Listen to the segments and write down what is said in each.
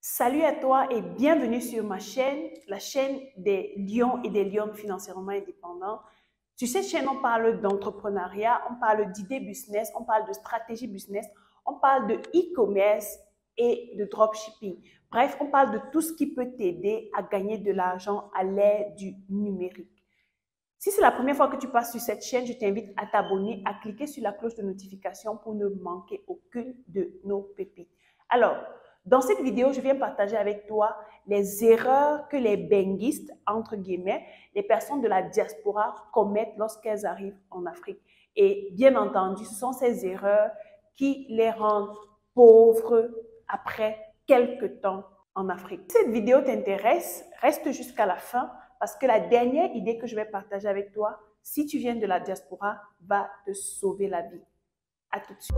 Salut à toi et bienvenue sur ma chaîne, la chaîne des lions et des lionnes financièrement indépendants. Sur cette chaîne, on parle d'entrepreneuriat, on parle d'idées business, on parle de stratégie business, on parle de e-commerce et de dropshipping. Bref, on parle de tout ce qui peut t'aider à gagner de l'argent à l'ère du numérique. Si c'est la première fois que tu passes sur cette chaîne, je t'invite à t'abonner, à cliquer sur la cloche de notification pour ne manquer aucune de nos pépites. Alors, dans cette vidéo, je viens partager avec toi les erreurs que les benguistes, entre guillemets, les personnes de la diaspora commettent lorsqu'elles arrivent en Afrique. Et bien entendu, ce sont ces erreurs qui les rendent pauvres après quelques temps en Afrique. Si cette vidéo t'intéresse, reste jusqu'à la fin parce que la dernière idée que je vais partager avec toi, si tu viens de la diaspora, va te sauver la vie. À tout de suite.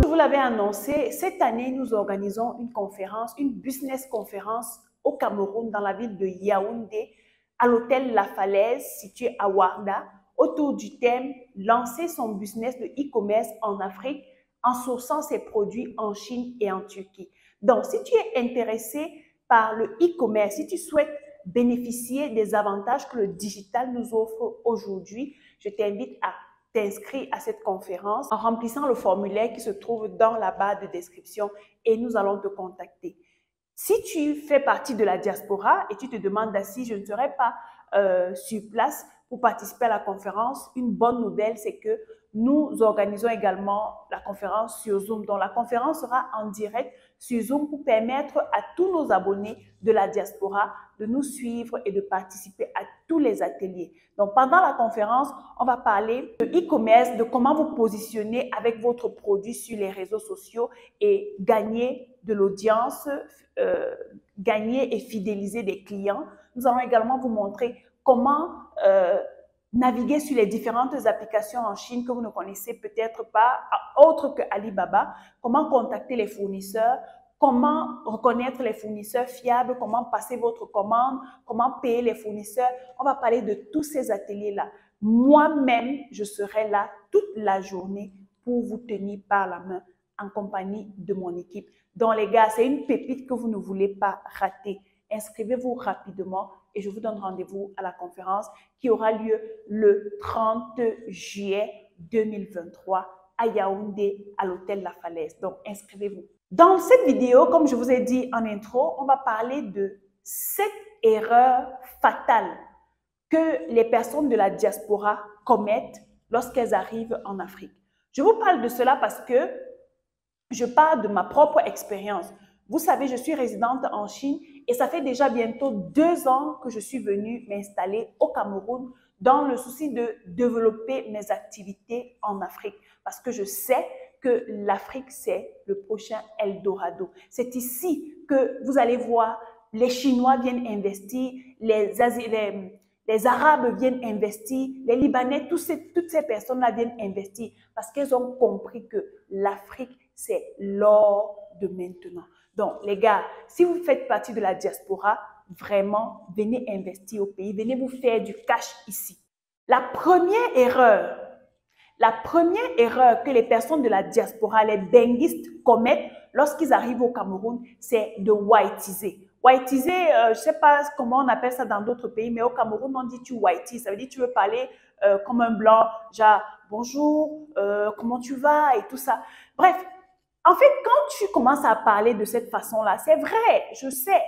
Je vous l'avais annoncé, cette année, nous organisons une conférence, une business conférence au Cameroun, dans la ville de Yaoundé, à l'hôtel La Falaise, situé à Ouarda, autour du thème « Lancer son business de e-commerce en Afrique en sourçant ses produits en Chine et en Turquie ». Donc, si tu es intéressé par le e-commerce, si tu souhaites bénéficier des avantages que le digital nous offre aujourd'hui, je t'invite à t'inscrire à cette conférence en remplissant le formulaire qui se trouve dans la barre de description et nous allons te contacter. Si tu fais partie de la diaspora et tu te demandes si je ne serai pas sur place pour participer à la conférence, une bonne nouvelle, c'est que nous organisons également la conférence sur Zoom. Donc, la conférence sera en direct sur Zoom pour permettre à tous nos abonnés de la diaspora de nous suivre et de participer à tous les ateliers. Donc, pendant la conférence, on va parler de e-commerce, de comment vous positionner avec votre produit sur les réseaux sociaux et gagner de l'audience, gagner et fidéliser des clients. Nous allons également vous montrer comment naviguer sur les différentes applications en Chine que vous ne connaissez peut-être pas, autres que Alibaba, comment contacter les fournisseurs, comment reconnaître les fournisseurs fiables, comment passer votre commande, comment payer les fournisseurs. On va parler de tous ces ateliers-là. Moi-même, je serai là toute la journée pour vous tenir par la main en compagnie de mon équipe. Donc les gars, c'est une pépite que vous ne voulez pas rater. Inscrivez-vous rapidement et je vous donne rendez-vous à la conférence qui aura lieu le 30 juillet 2023 à Yaoundé, à l'hôtel La Falaise. Donc, inscrivez-vous. Dans cette vidéo, comme je vous ai dit en intro, on va parler de 7 erreurs fatales que les personnes de la diaspora commettent lorsqu'elles arrivent en Afrique. Je vous parle de cela parce que je parle de ma propre expérience. Vous savez, je suis résidente en Chine et ça fait déjà bientôt 2 ans que je suis venue m'installer au Cameroun dans le souci de développer mes activités en Afrique. Parce que je sais que l'Afrique, c'est le prochain Eldorado. C'est ici que vous allez voir les Chinois viennent investir, les Arabes viennent investir, les Libanais, toutes ces personnes-là viennent investir parce qu'elles ont compris que l'Afrique, c'est l'or de maintenant. Donc, les gars, si vous faites partie de la diaspora, vraiment, venez investir au pays, venez vous faire du cash ici. La première erreur que les personnes de la diaspora, les benguistes commettent lorsqu'ils arrivent au Cameroun, c'est de whiteiser. Whiteiser, je ne sais pas comment on appelle ça dans d'autres pays, mais au Cameroun, on dit tu whiteises. Ça veut dire que tu veux parler comme un blanc, genre bonjour, comment tu vas et tout ça. Bref, en fait, quand tu commences à parler de cette façon-là, c'est vrai, je sais,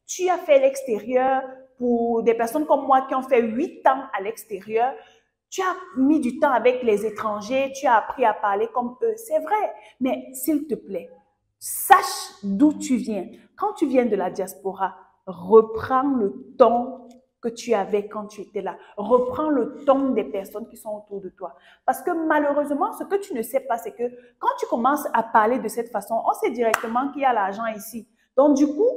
tu as fait l'extérieur pour des personnes comme moi qui ont fait 8 ans à l'extérieur. Tu as mis du temps avec les étrangers, tu as appris à parler comme eux, c'est vrai. Mais s'il te plaît, sache d'où tu viens. Quand tu viens de la diaspora, reprends le ton que tu avais quand tu étais là. Reprends le ton des personnes qui sont autour de toi. Parce que malheureusement, ce que tu ne sais pas, c'est que quand tu commences à parler de cette façon, on sait directement qu'il y a l'argent ici. Donc du coup,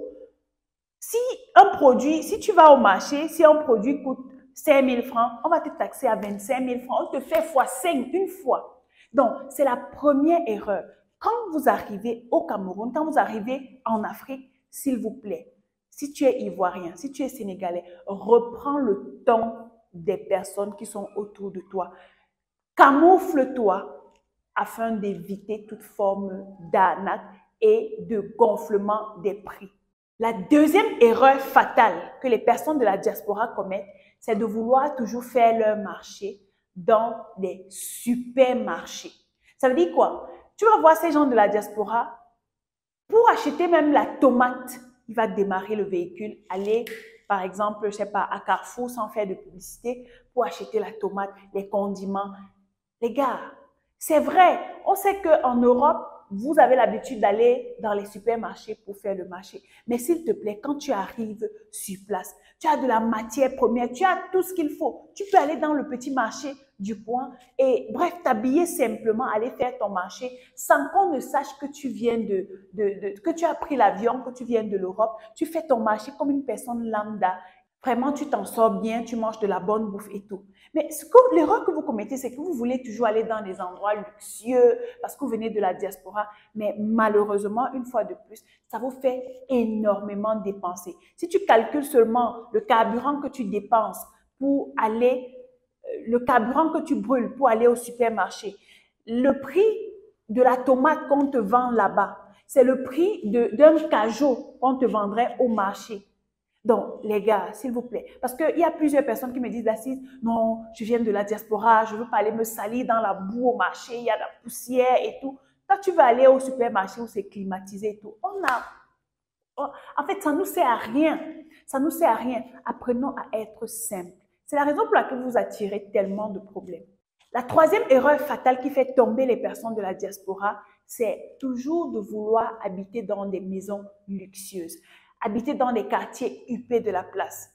si tu vas au marché, si un produit coûte 5 000 francs, on va te taxer à 25 000 francs, on te fait x5 une fois. Donc, c'est la première erreur. Quand vous arrivez au Cameroun, quand vous arrivez en Afrique, s'il vous plaît, si tu es ivoirien, si tu es sénégalais, reprends le ton des personnes qui sont autour de toi. Camoufle-toi afin d'éviter toute forme d'arnaque et de gonflement des prix. La deuxième erreur fatale que les personnes de la diaspora commettent, c'est de vouloir toujours faire leur marché dans des supermarchés. Ça veut dire quoi? Tu vas voir ces gens de la diaspora, pour acheter même la tomate, il va démarrer le véhicule, aller par exemple, je sais pas, à Carrefour sans faire de publicité pour acheter la tomate, les condiments. Les gars, c'est vrai, on sait qu'en Europe, vous avez l'habitude d'aller dans les supermarchés pour faire le marché. Mais s'il te plaît, quand tu arrives sur place, tu as de la matière première, tu as tout ce qu'il faut. Tu peux aller dans le petit marché du coin et bref, t'habiller simplement, aller faire ton marché sans qu'on ne sache que tu viens que tu as pris l'avion, que tu viens de l'Europe. Tu fais ton marché comme une personne lambda. Vraiment, tu t'en sors bien, tu manges de la bonne bouffe et tout. Mais l'erreur que vous commettez, c'est que vous voulez toujours aller dans des endroits luxueux parce que vous venez de la diaspora. Mais malheureusement, une fois de plus, ça vous fait énormément dépenser. Si tu calcules seulement le carburant que tu dépenses pour aller, le carburant que tu brûles pour aller au supermarché, le prix de la tomate qu'on te vend là-bas, c'est le prix d'un cajot qu'on te vendrait au marché. Donc, les gars, s'il vous plaît, parce qu'il y a plusieurs personnes qui me disent, Assise, non, je viens de la diaspora, je ne veux pas aller me salir dans la boue au marché, il y a de la poussière et tout. Quand tu vas aller au supermarché où c'est climatisé et tout, en fait, ça ne nous sert à rien. Ça ne nous sert à rien. Apprenons à être simple. C'est la raison pour laquelle vous attirez tellement de problèmes. La troisième erreur fatale qui fait tomber les personnes de la diaspora, c'est toujours de vouloir habiter dans des maisons luxueuses, habiter dans des quartiers huppés de la place.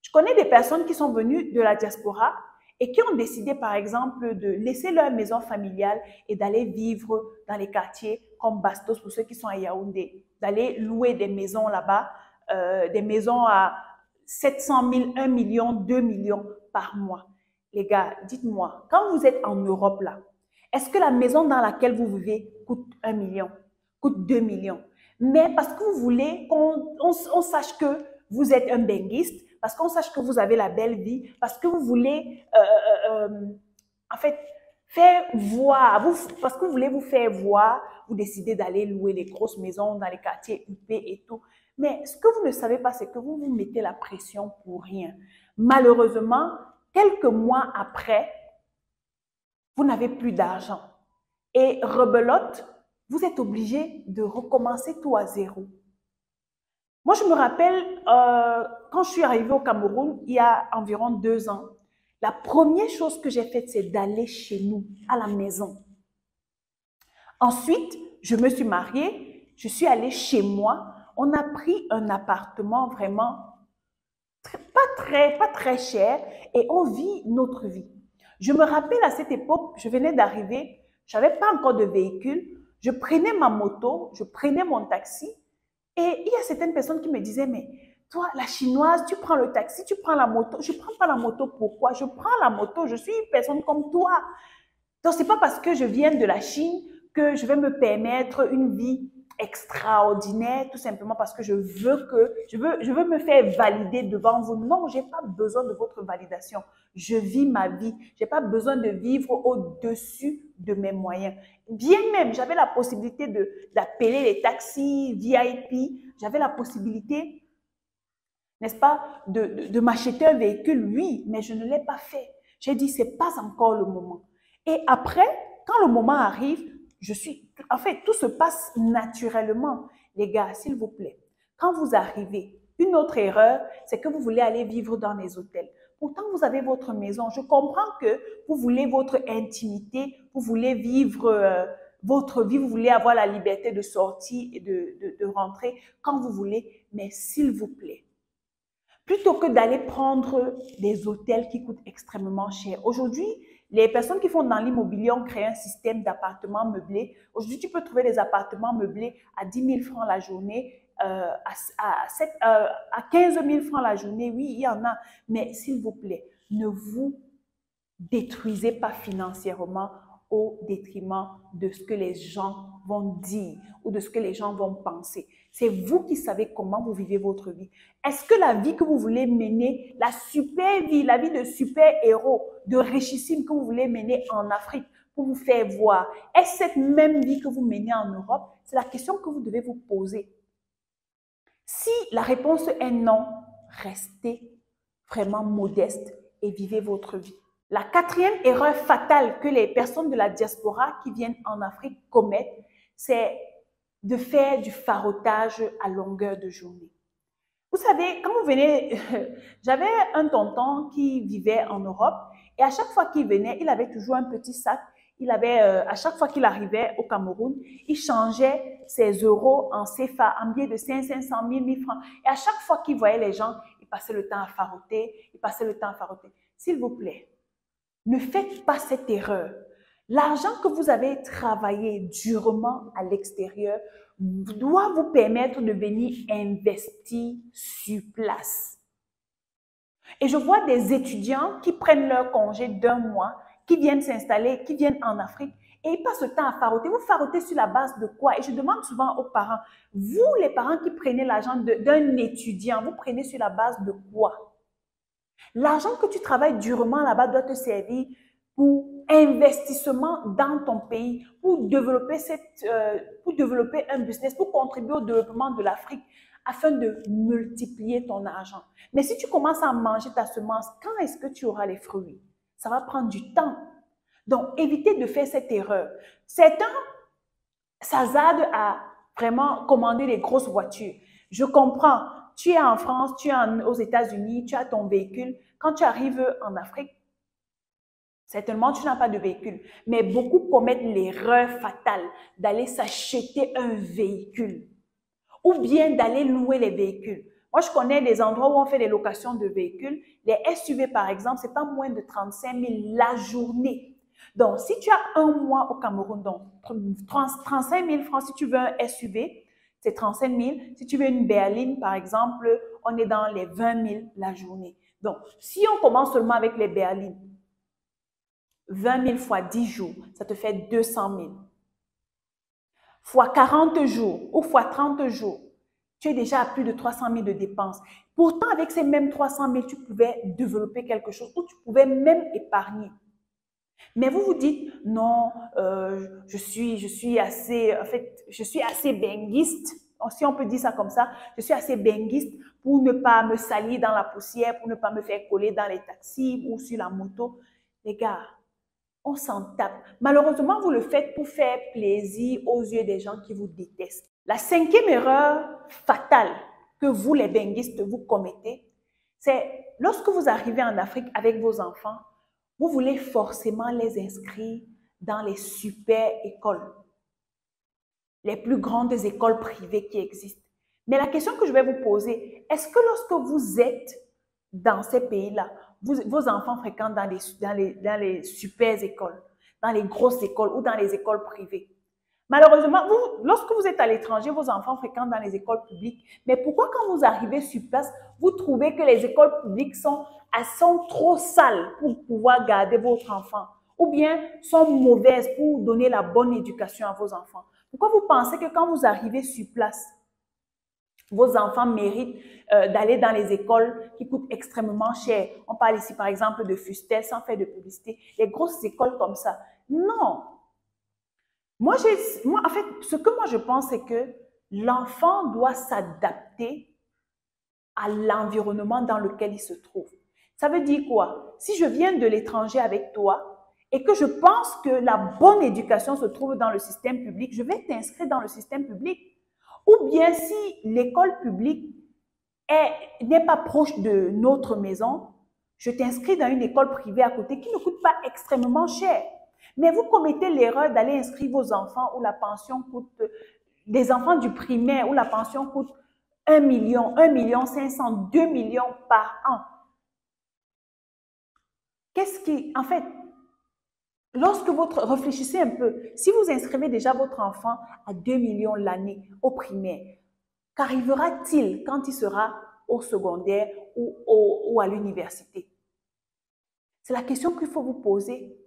Je connais des personnes qui sont venues de la diaspora et qui ont décidé, par exemple, de laisser leur maison familiale et d'aller vivre dans les quartiers comme Bastos, pour ceux qui sont à Yaoundé, d'aller louer des maisons là-bas, des maisons à 700 000, 1 million, 2 millions par mois. Les gars, dites-moi, quand vous êtes en Europe là, est-ce que la maison dans laquelle vous vivez coûte 1 million, coûte 2 millions? Mais parce que vous voulez qu'on sache que vous êtes un benguiste, parce qu'on sache que vous avez la belle vie, parce que vous voulez, en fait, faire voir, parce que vous voulez vous faire voir, vous décidez d'aller louer les grosses maisons dans les quartiers huppés et tout. Mais ce que vous ne savez pas, c'est que vous vous mettez la pression pour rien. Malheureusement, quelques mois après, vous n'avez plus d'argent. Et rebelote, vous êtes obligé de recommencer tout à zéro. Moi, je me rappelle, quand je suis arrivée au Cameroun, il y a environ 2 ans, la première chose que j'ai faite, c'est d'aller chez nous, à la maison. Ensuite, je me suis mariée, je suis allée chez moi. On a pris un appartement vraiment pas très cher et on vit notre vie. Je me rappelle à cette époque, je venais d'arriver, je n'avais pas encore de véhicule, je prenais ma moto, je prenais mon taxi et il y a certaines personnes qui me disaient, mais toi, la chinoise, tu prends le taxi, tu prends la moto. Je ne prends pas la moto, pourquoi? Je prends la moto, je suis une personne comme toi. Donc, ce n'est pas parce que je viens de la Chine que je vais me permettre une vie extraordinaire, tout simplement parce que je veux me faire valider devant vous. Non, je n'ai pas besoin de votre validation. Je vis ma vie. Je n'ai pas besoin de vivre au-dessus de mes moyens. Bien même, j'avais la possibilité d'appeler les taxis VIP. J'avais la possibilité, n'est-ce pas, de m'acheter un véhicule, oui, mais je ne l'ai pas fait. J'ai dit, ce n'est pas encore le moment. Et après, quand le moment arrive, en fait, tout se passe naturellement. Les gars, s'il vous plaît, quand vous arrivez, une autre erreur, c'est que vous voulez aller vivre dans les hôtels. Pourtant, vous avez votre maison. Je comprends que vous voulez votre intimité, vous voulez vivre votre vie, vous voulez avoir la liberté de sortir et de rentrer quand vous voulez. Mais s'il vous plaît, plutôt que d'aller prendre des hôtels qui coûtent extrêmement cher. Aujourd'hui, les personnes qui font dans l'immobilier ont créé un système d'appartements meublés. Aujourd'hui, tu peux trouver des appartements meublés à 10 000 francs la journée, à 15 000 francs la journée. Oui, il y en a. Mais s'il vous plaît, ne vous détruisez pas financièrement au détriment de ce que les gens vont dire ou de ce que les gens vont penser. C'est vous qui savez comment vous vivez votre vie. Est-ce que la vie que vous voulez mener, la super vie, la vie de super héros, de richissime que vous voulez mener en Afrique pour vous faire voir, est-ce cette même vie que vous menez en Europe? C'est la question que vous devez vous poser. Si la réponse est non, restez vraiment modeste et vivez votre vie. La quatrième erreur fatale que les personnes de la diaspora qui viennent en Afrique commettent, c'est de faire du farotage à longueur de journée. Vous savez, quand vous venez, j'avais un tonton qui vivait en Europe et à chaque fois qu'il venait, il avait toujours un petit sac. Il avait, à chaque fois qu'il arrivait au Cameroun, il changeait ses euros en CFA, en billets de 500, 1000 francs. Et à chaque fois qu'il voyait les gens, il passait le temps à faroter, il passait le temps à faroter. S'il vous plaît, ne faites pas cette erreur. L'argent que vous avez travaillé durement à l'extérieur doit vous permettre de venir investir sur place. Et je vois des étudiants qui prennent leur congé d'un mois, qui viennent s'installer, qui viennent en Afrique et ils passent le temps à faroter. Vous farotez sur la base de quoi? Et je demande souvent aux parents, vous les parents qui prenez l'argent d'un étudiant, vous prenez sur la base de quoi? L'argent que tu travailles durement là-bas doit te servir pour investissement dans ton pays, pour développer un business, pour contribuer au développement de l'Afrique afin de multiplier ton argent. Mais si tu commences à manger ta semence, quand est-ce que tu auras les fruits? Ça va prendre du temps. Donc, évitez de faire cette erreur. Certains s'hasardent à vraiment commander des grosses voitures. Je comprends. Tu es en France, tu es aux États-Unis, tu as ton véhicule. Quand tu arrives en Afrique, certainement, tu n'as pas de véhicule. Mais beaucoup commettent l'erreur fatale d'aller s'acheter un véhicule ou bien d'aller louer les véhicules. Moi, je connais des endroits où on fait des locations de véhicules. Les SUV, par exemple, ce n'est pas moins de 35 000 la journée. Donc, si tu as un mois au Cameroun, donc 35 000 francs, si tu veux un SUV, c'est 35 000. Si tu veux une berline, par exemple, on est dans les 20 000 la journée. Donc, si on commence seulement avec les berlines, 20 000 fois 10 jours, ça te fait 200 000. Fois 40 jours ou fois 30 jours, tu es déjà à plus de 300 000 de dépenses. Pourtant, avec ces mêmes 300 000, tu pouvais développer quelque chose ou tu pouvais même épargner. Mais vous vous dites, non, je suis assez benguiste, si on peut dire ça comme ça, je suis assez benguiste pour ne pas me salir dans la poussière, pour ne pas me faire coller dans les taxis ou sur la moto. Les gars, on s'en tape. Malheureusement, vous le faites pour faire plaisir aux yeux des gens qui vous détestent. La cinquième erreur fatale que vous, les benguistes, vous commettez, c'est lorsque vous arrivez en Afrique avec vos enfants, vous voulez forcément les inscrire dans les super écoles, les plus grandes écoles privées qui existent. Mais la question que je vais vous poser, est-ce que lorsque vous êtes dans ces pays-là, vos enfants fréquentent dans les super écoles, dans les grosses écoles ou dans les écoles privées? Malheureusement, lorsque vous êtes à l'étranger, vos enfants fréquentent dans les écoles publiques. Mais pourquoi quand vous arrivez sur place, vous trouvez que les écoles publiques sont trop sales pour pouvoir garder votre enfant ou bien sont mauvaises pour donner la bonne éducation à vos enfants? Pourquoi vous pensez que quand vous arrivez sur place, vos enfants méritent d'aller dans les écoles qui coûtent extrêmement cher? On parle ici par exemple de Fustel, sans faire de publicité, les grosses écoles comme ça. Non! En fait, ce que moi je pense, c'est que l'enfant doit s'adapter à l'environnement dans lequel il se trouve. Ça veut dire quoi? Si je viens de l'étranger avec toi et que je pense que la bonne éducation se trouve dans le système public, je vais t'inscrire dans le système public. Ou bien si l'école publique n'est pas proche de notre maison, je t'inscris dans une école privée à côté qui ne coûte pas extrêmement cher. Mais vous commettez l'erreur d'aller inscrire vos enfants où la pension coûte, des enfants du primaire où la pension coûte 1 million, 1 million 500, 2 millions par an. En fait, réfléchissez un peu, si vous inscrivez déjà votre enfant à 2 millions l'année au primaire, qu'arrivera-t-il quand il sera au secondaire ou à l'université? C'est la question qu'il faut vous poser.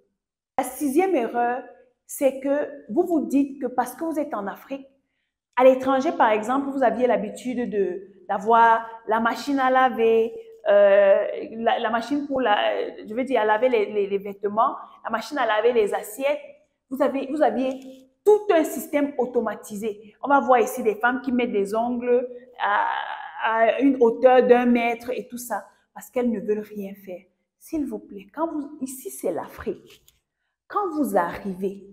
La sixième erreur, c'est que vous vous dites que parce que vous êtes en Afrique, à l'étranger, par exemple, vous aviez l'habitude d'avoir la machine à laver, la machine pour je veux dire, à laver les vêtements, la machine à laver les assiettes. Vous aviez tout un système automatisé. On va voir ici des femmes qui mettent des ongles à une hauteur d'1 mètre et tout ça, parce qu'elles ne veulent rien faire. S'il vous plaît, ici c'est l'Afrique. Quand vous arrivez,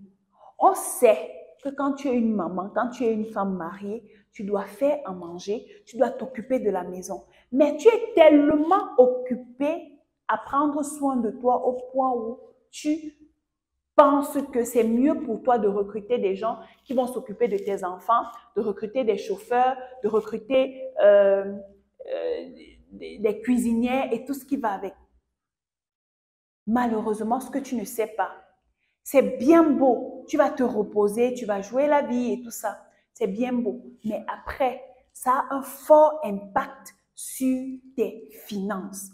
on sait que quand tu es une maman, quand tu es une femme mariée, tu dois faire à manger, tu dois t'occuper de la maison. Mais tu es tellement occupé à prendre soin de toi au point où tu penses que c'est mieux pour toi de recruter des gens qui vont s'occuper de tes enfants, de recruter des chauffeurs, de recruter des cuisinières et tout ce qui va avec. Malheureusement, ce que tu ne sais pas, c'est bien beau, tu vas te reposer, tu vas jouer la vie et tout ça. C'est bien beau. Mais après, ça a un fort impact sur tes finances.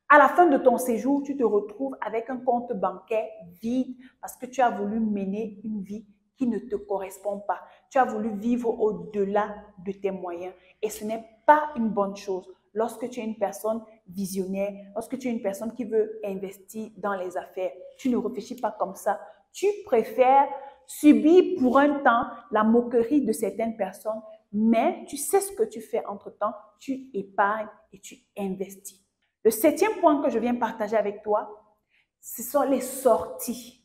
À la fin de ton séjour, tu te retrouves avec un compte bancaire vide parce que tu as voulu mener une vie qui ne te correspond pas. Tu as voulu vivre au-delà de tes moyens. Et ce n'est pas une bonne chose. Lorsque tu es une personne visionnaire, lorsque tu es une personne qui veut investir dans les affaires, tu ne réfléchis pas comme ça. Tu préfères subir pour un temps la moquerie de certaines personnes, mais tu sais ce que tu fais entre-temps, tu épargnes et tu investis. Le septième point que je viens partager avec toi, ce sont les sorties.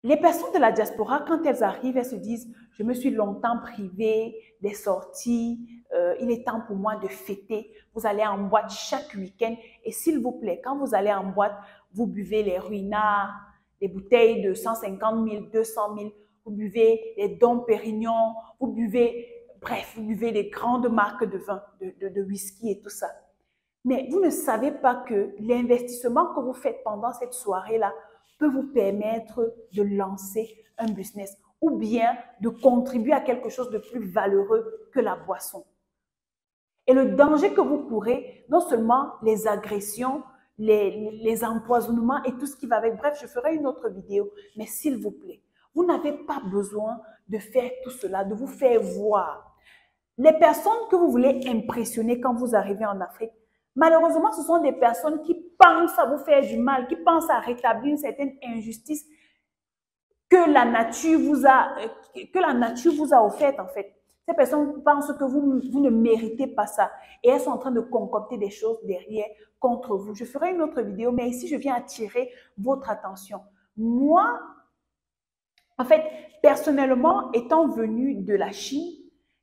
Les personnes de la diaspora, quand elles arrivent, elles se disent « je me suis longtemps privée des sorties, il est temps pour moi de fêter ». Vous allez en boîte chaque week-end et s'il vous plaît, quand vous allez en boîte, vous buvez les ruinards, les bouteilles de 150 000, 200 000, vous buvez les Dom Pérignon, vous buvez, bref, vous buvez les grandes marques de vin, de whisky et tout ça. Mais vous ne savez pas que l'investissement que vous faites pendant cette soirée-là peut vous permettre de lancer un business ou bien de contribuer à quelque chose de plus valeureux que la boisson. Et le danger que vous courez, non seulement les agressions, les empoisonnements et tout ce qui va avec. Bref, je ferai une autre vidéo, mais s'il vous plaît, vous n'avez pas besoin de faire tout cela, de vous faire voir. Les personnes que vous voulez impressionner quand vous arrivez en Afrique, malheureusement, ce sont des personnes qui pensent à vous faire du mal, qui pensent à rétablir une certaine injustice que la nature vous a offerte en fait. Ces personnes pensent que vous ne méritez pas ça et elles sont en train de concocter des choses derrière contre vous. Je ferai une autre vidéo, mais ici, je viens attirer votre attention. Moi, en fait, personnellement, étant venue de la Chine,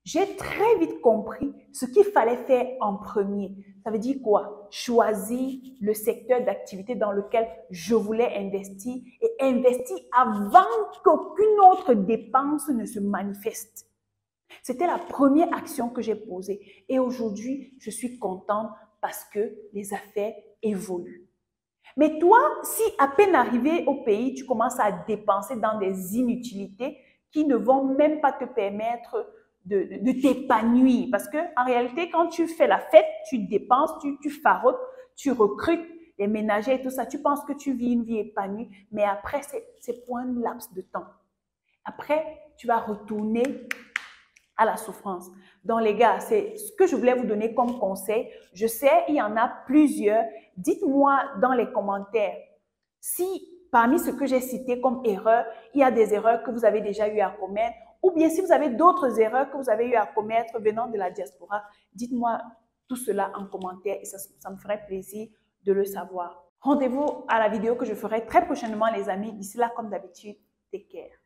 j'ai très vite compris ce qu'il fallait faire en premier. Ça veut dire quoi? Choisir le secteur d'activité dans lequel je voulais investir et investir avant qu'aucune autre dépense ne se manifeste. C'était la première action que j'ai posée. Et aujourd'hui, je suis contente parce que les affaires évoluent. Mais toi, si à peine arrivé au pays, tu commences à dépenser dans des inutilités qui ne vont même pas te permettre de t'épanouir. Parce qu'en réalité, quand tu fais la fête, tu dépenses, tu farotes, tu recrutes les ménagers et tout ça. Tu penses que tu vis une vie épanouie, mais après, c'est pour un laps de temps. Après, tu vas retourner à la souffrance. Donc, les gars, c'est ce que je voulais vous donner comme conseil. Je sais, il y en a plusieurs. Dites-moi dans les commentaires si parmi ce que j'ai cité comme erreur, il y a des erreurs que vous avez déjà eu à commettre ou bien si vous avez d'autres erreurs que vous avez eu à commettre venant de la diaspora. Dites-moi tout cela en commentaire et ça me ferait plaisir de le savoir. Rendez-vous à la vidéo que je ferai très prochainement, les amis. D'ici là, comme d'habitude, take care.